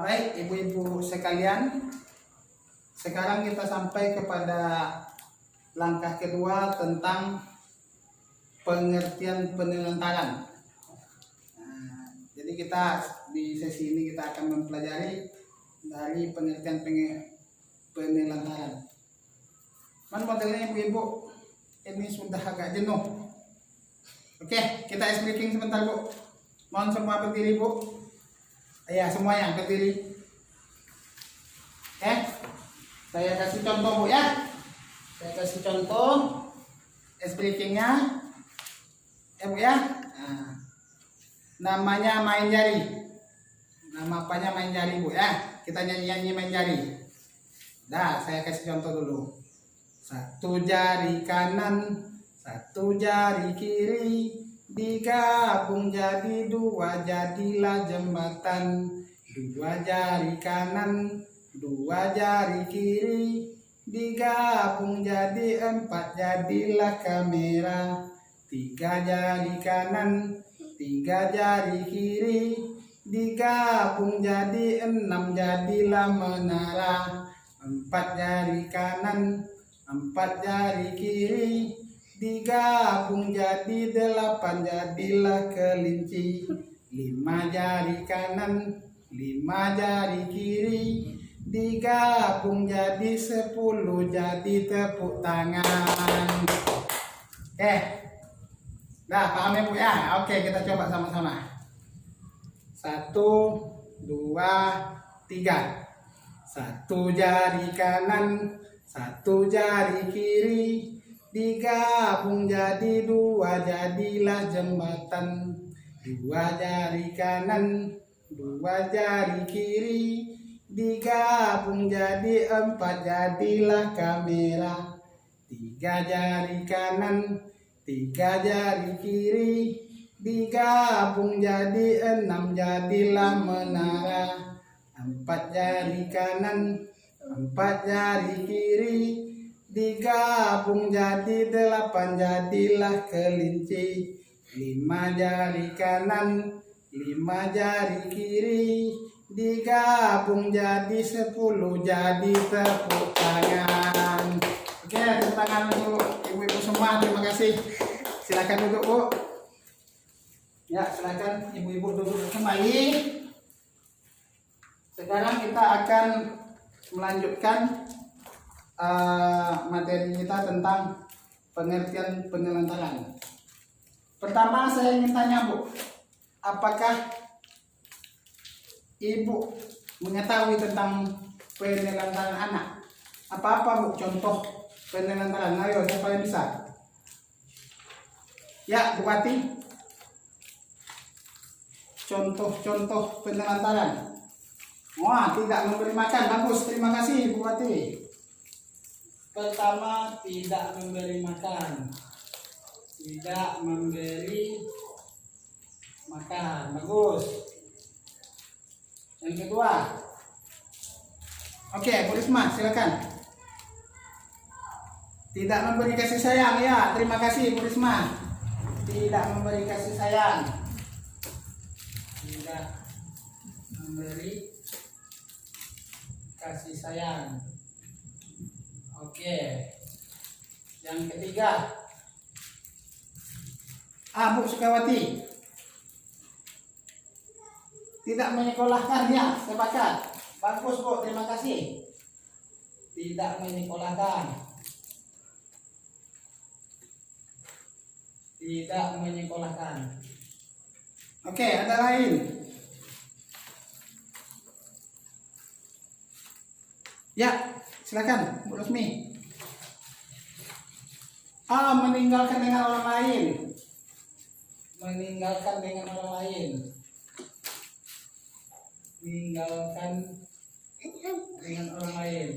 Baik, ibu-ibu sekalian, sekarang kita sampai kepada langkah kedua tentang pengertian penelantaran. Jadi kita di sesi ini kita akan mempelajari dari pengertian penelantaran. Materinya ibu-ibu ini sudah agak jenuh. Oke, kita ice breaking sebentar bu. Mohon semua berdiri bu. Ya, semua yang berdiri. Saya kasih contoh bu ya. Saya kasih contoh ice breakingnya. Bu ya. Nah, namanya main jari. Nama apanya main jari bu ya. Kita nyanyi-nyanyi main jari. Dah, saya kasih contoh dulu. Satu jari kanan, satu jari kiri, digabung jadi dua, jadilah jembatan. Dua jari kanan, dua jari kiri, digabung jadi empat, jadilah kamera. Tiga jari kanan, tiga jari kiri, digabung jadi enam, jadilah menara. Empat jari kanan, empat jari kiri, digabung jadi delapan, jadilah kelinci. Lima jari kanan, lima jari kiri, digabung jadi 10, jadi tepuk tangan. Nah paham ya bu ya? Oke, kita coba sama-sama. 1, 2, 3. Satu jari kanan, satu jari kiri, digabung jadi dua, jadilah jembatan. Dua jari kanan, dua jari kiri, digabung jadi empat, jadilah kamera. Tiga jari kanan, tiga jari kiri, digabung jadi enam, jadilah menara. Empat jari kanan, empat jari kiri, digabung jadi delapan, jadilah kelinci. Lima jari kanan, lima jari kiri, digabung jadi 10, jadi tepuk tangan. Oke, tepuk tangan untuk ibu-ibu semua. Terima kasih. Silakan duduk bu. Ya, silakan ibu-ibu duduk kembali. Sekarang kita akan melanjutkan materi kita tentang pengertian penelantaran. Pertama saya ingin tanya bu, apakah ibu mengetahui tentang penelantaran anak? Apa-apa bu contoh penelantaran? Ayo, siapa yang bisa? Ya, Bupati. Contoh-contoh penelantaran. Wah, tidak memberi makan. Bagus, terima kasih Bupati. Pertama, tidak memberi makan. Tidak memberi makan. Bagus. Yang kedua. Oke, Bu Risma, silakan. Tidak memberi kasih sayang. Ya, terima kasih Bu Risma. Tidak memberi kasih sayang. Tidak memberi kasih sayang. Oke. Yang ketiga. Bu Sukawati. Tidak menyekolahkan ya, sepakat. Bagus bu, terima kasih. Tidak menyekolahkan. Tidak menyekolahkan. Oke, ada lain. Ya, silakan Bu Resmi. Meninggalkan dengan orang lain. Meninggalkan dengan orang lain. Meninggalkan dengan orang lain.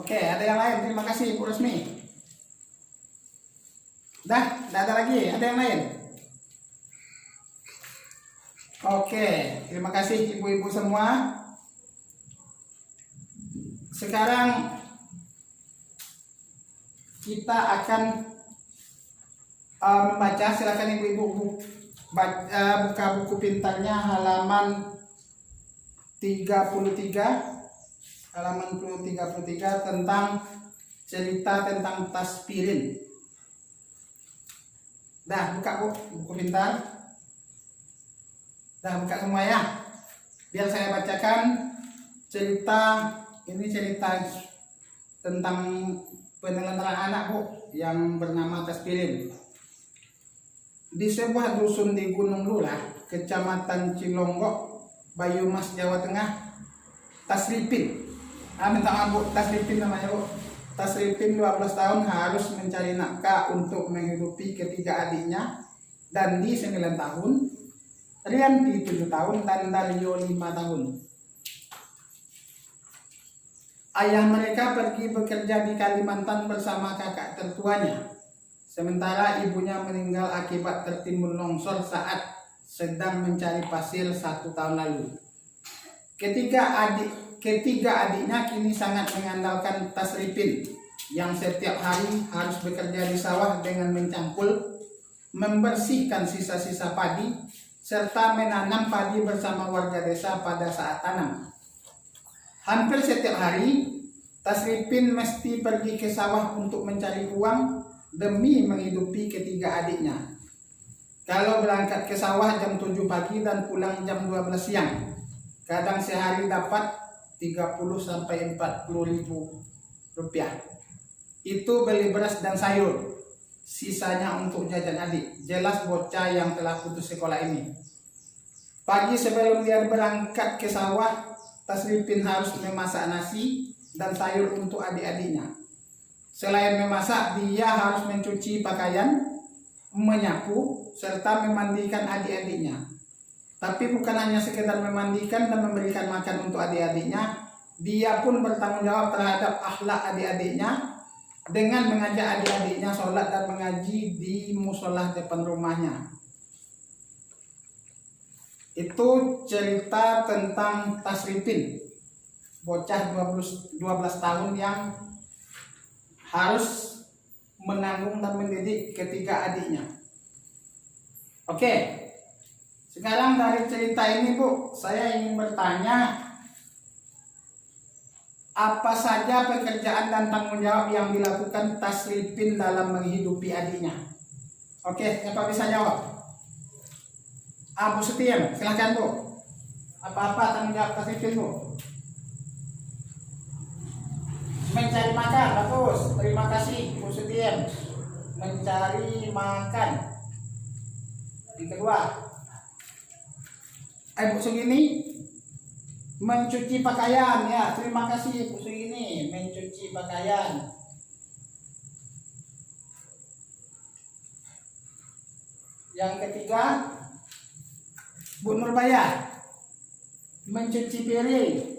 Oke, ada yang lain. Terima kasih Bu Resmi. Dah ada lagi. Ada yang lain? Oke, terima kasih ibu-ibu semua. Sekarang kita akan membaca. Silakan ibu-ibu buka buku pintarnya halaman 33 tentang cerita tentang tas piring. Dah buka buku pintar. Dah buka semua ya. Biar saya bacakan cerita tentang penelantaran anak yang bernama tas piring. Di sebuah dusun di Gunung Lula, Kecamatan Cilonggok, Banyumas, Jawa Tengah, Tasripin. Minta maaf Bu, Tasripin namanya Bu. Tasripin 12 tahun harus mencari nafkah untuk menghidupi ketiga adiknya, Dandi 9 tahun, Rianti 7 tahun, dan Dario 5 tahun. Ayah mereka pergi bekerja di Kalimantan bersama kakak tertuanya, sementara ibunya meninggal akibat tertimbun longsor saat sedang mencari pasir 1 tahun lalu. Ketiga adiknya kini sangat mengandalkan Tasripin yang setiap hari harus bekerja di sawah dengan mencangkul, membersihkan sisa-sisa padi, serta menanam padi bersama warga desa pada saat tanam. Hampir setiap hari, Tasripin mesti pergi ke sawah untuk mencari uang demi menghidupi ketiga adiknya. Kalau berangkat ke sawah jam 7 pagi dan pulang jam 12 siang, kadang sehari dapat 30 sampai 40 ribu rupiah. Itu beli beras dan sayur, sisanya untuk jajan adik. Jelas bocah yang telah putus sekolah ini. Pagi sebelum dia berangkat ke sawah, Tasripin harus memasak nasi dan sayur untuk adik-adiknya. Selain memasak, dia harus mencuci pakaian, menyapu, serta memandikan adik-adiknya. Tapi bukan hanya sekedar memandikan dan memberikan makan untuk adik-adiknya, dia pun bertanggung jawab terhadap akhlak adik-adiknya dengan mengajak adik-adiknya sholat dan mengaji di musola depan rumahnya. Itu cerita tentang Tasripin, bocah 12 tahun yang harus menanggung dan mendidik ketiga adiknya. Oke, sekarang dari cerita ini Bu, saya ingin bertanya, apa saja pekerjaan dan tanggung jawab yang dilakukan Tasripin dalam menghidupi adiknya? Oke, siapa bisa jawab? Bu Setian, silahkan Bu. Apa-apa tanggung jawab Tasripin Bu? Mencari makan, bagus. Terima kasih Bu Setian. Mencari makan. Yang kedua, Bu Sugini, mencuci pakaian. Ya, terima kasih Bu Sugini. Mencuci pakaian. Yang ketiga, Bu Nurbaya, mencuci piring.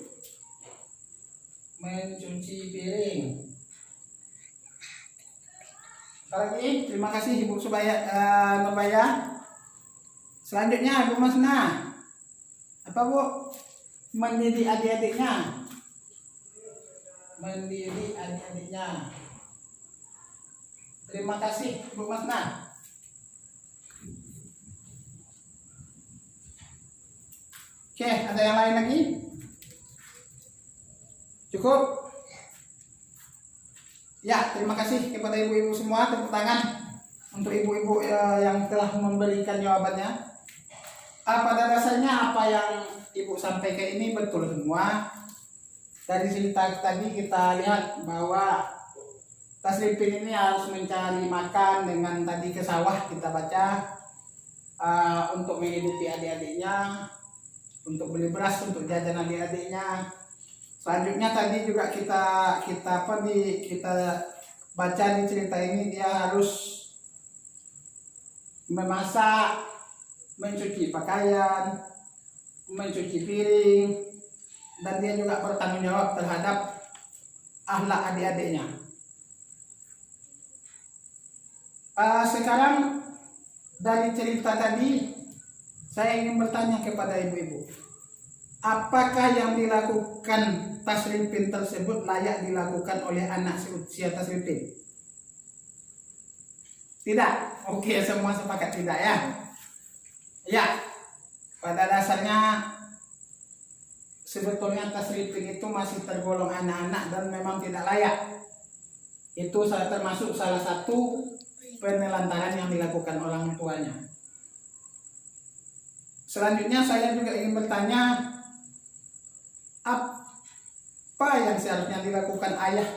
Mencuci piring. Lagi, terima kasih Ibu Nurbaya. Selanjutnya Bu Masna, apa Bu? Mendidik adik-adiknya. Mendidik adik-adiknya. Terima kasih Bu Masna. Oke, ada yang lain lagi? Cukup? Ya, terima kasih kepada ibu-ibu semua. Tepuk tangan untuk ibu-ibu yang telah memberikan jawabannya. Pada dasarnya apa yang ibu sampaikan ini betul semua. Dari cerita tadi kita lihat bahwa Tasripin ini harus mencari makan dengan tadi ke sawah kita baca untuk menghidupi adik-adiknya, untuk beli beras untuk jajan adik-adiknya. Selanjutnya tadi juga kita baca di cerita ini dia harus memasak, mencuci pakaian, mencuci piring, dan dia juga bertanggung jawab terhadap akhlak adik-adiknya. Sekarang dari cerita tadi saya ingin bertanya kepada ibu-ibu, apakah yang dilakukan Tasripin tersebut layak dilakukan oleh anak seusia Tasripin? Tidak. Oke, semua sepakat tidak ya. Ya, pada dasarnya sebetulnya tasrifin itu masih tergolong anak-anak dan memang tidak layak. Itu termasuk salah satu penelantaran yang dilakukan orang tuanya. Selanjutnya saya juga ingin bertanya, apa yang seharusnya dilakukan ayah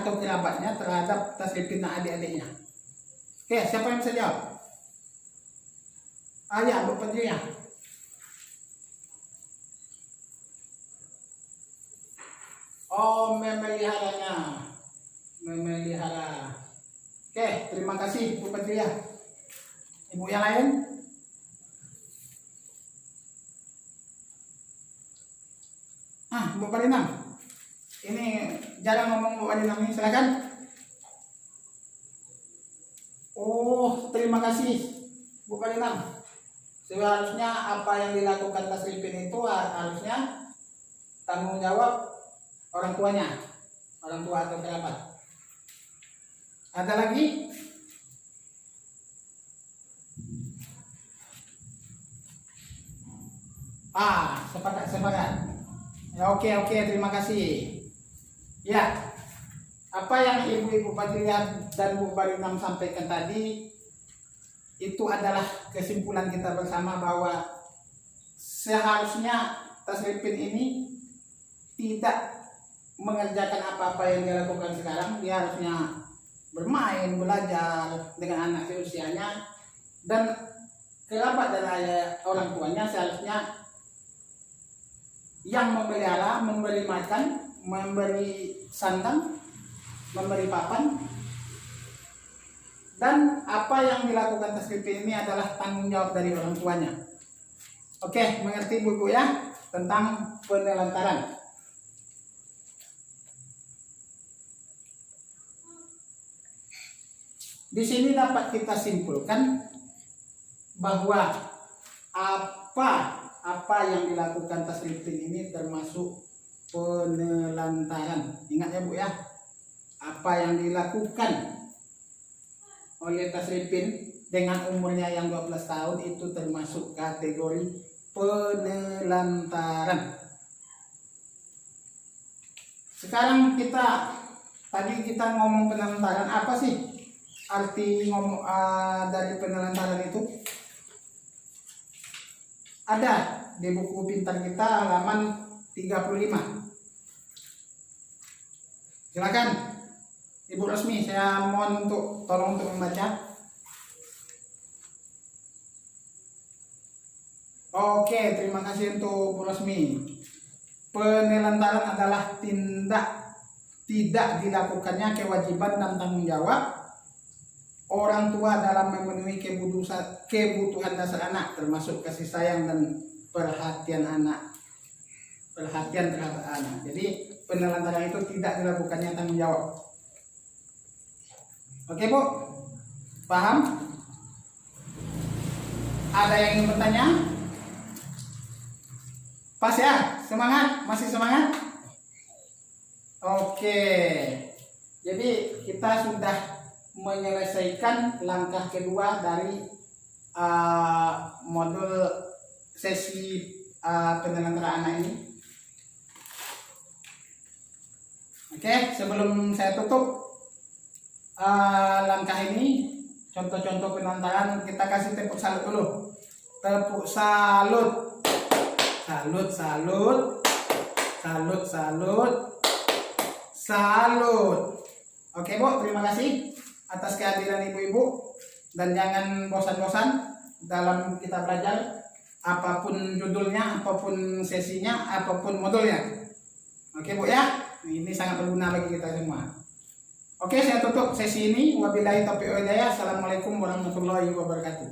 atau kerabatnya terhadap tasrifin adik-adiknya? Oke, siapa yang bisa jawab? Ayah, Bu Fajriah. Oh, memeliharanya. Memelihara. Oke, terima kasih Bu Fajriah. Ibu yang lain? Bu Parinam. Ini jarang ngomong Bu Parinam ini, silakan. Oh, terima kasih Bu Parinam. Seharusnya apa yang dilakukan tasrifin itu harusnya tanggung jawab orang tuanya, orang tua atau kerabat. Ada lagi? Sepakat. Ya, oke, terima kasih. Ya, apa yang Ibu Fajriah dan Bu Parinam sampaikan tadi itu adalah kesimpulan kita bersama bahwa seharusnya tasrifin ini tidak mengerjakan apa-apa yang dilakukan sekarang. Dia harusnya bermain, belajar dengan anak seusianya, dan kerabat dan orang tuanya seharusnya yang memelihara, memberi makan, memberi sandang, memberi papan. Dan apa yang dilakukan tasrifin ini adalah tanggung jawab dari orang tuanya. Oke, mengerti Bu ya tentang penelantaran. Di sini dapat kita simpulkan bahwa apa yang dilakukan tasrifin ini termasuk penelantaran. Ingat ya Bu ya, apa yang dilakukan oleh tasrifin dengan umurnya yang 12 tahun itu termasuk kategori penelantaran. Sekarang tadi kita ngomong penelantaran, apa sih arti dari penelantaran itu? Ada di buku pintar kita halaman 35. Silakan Ibu Rosmi, saya mohon tolong untuk membaca. Oke, terima kasih untuk Bu Rosmi. Penelantaran adalah tidak dilakukannya kewajiban dan tanggung jawab orang tua dalam memenuhi kebutuhan dasar anak, termasuk kasih sayang dan perhatian terhadap anak. Jadi penelantaran itu tidak dilakukannya tanggung jawab. Oke Bu, paham? Ada yang ingin bertanya? Pas ya? Semangat? Masih semangat? Oke, jadi kita sudah menyelesaikan langkah kedua dari modul sesi penelantaran anak ini. Oke, sebelum saya tutup langkah ini, contoh-contoh penelantaran, kita kasih tepuk salut dulu. Tepuk salut. Salut. Oke Bu, terima kasih atas kehadiran ibu-ibu, dan jangan bosan-bosan dalam kita belajar, apapun judulnya, apapun sesinya, apapun modulnya. Oke Bu ya, ini sangat berguna bagi kita semua. Oke, saya tutup sesi ini. Wabillahi taufiq wal hidayah. Assalamualaikum warahmatullahi wabarakatuh.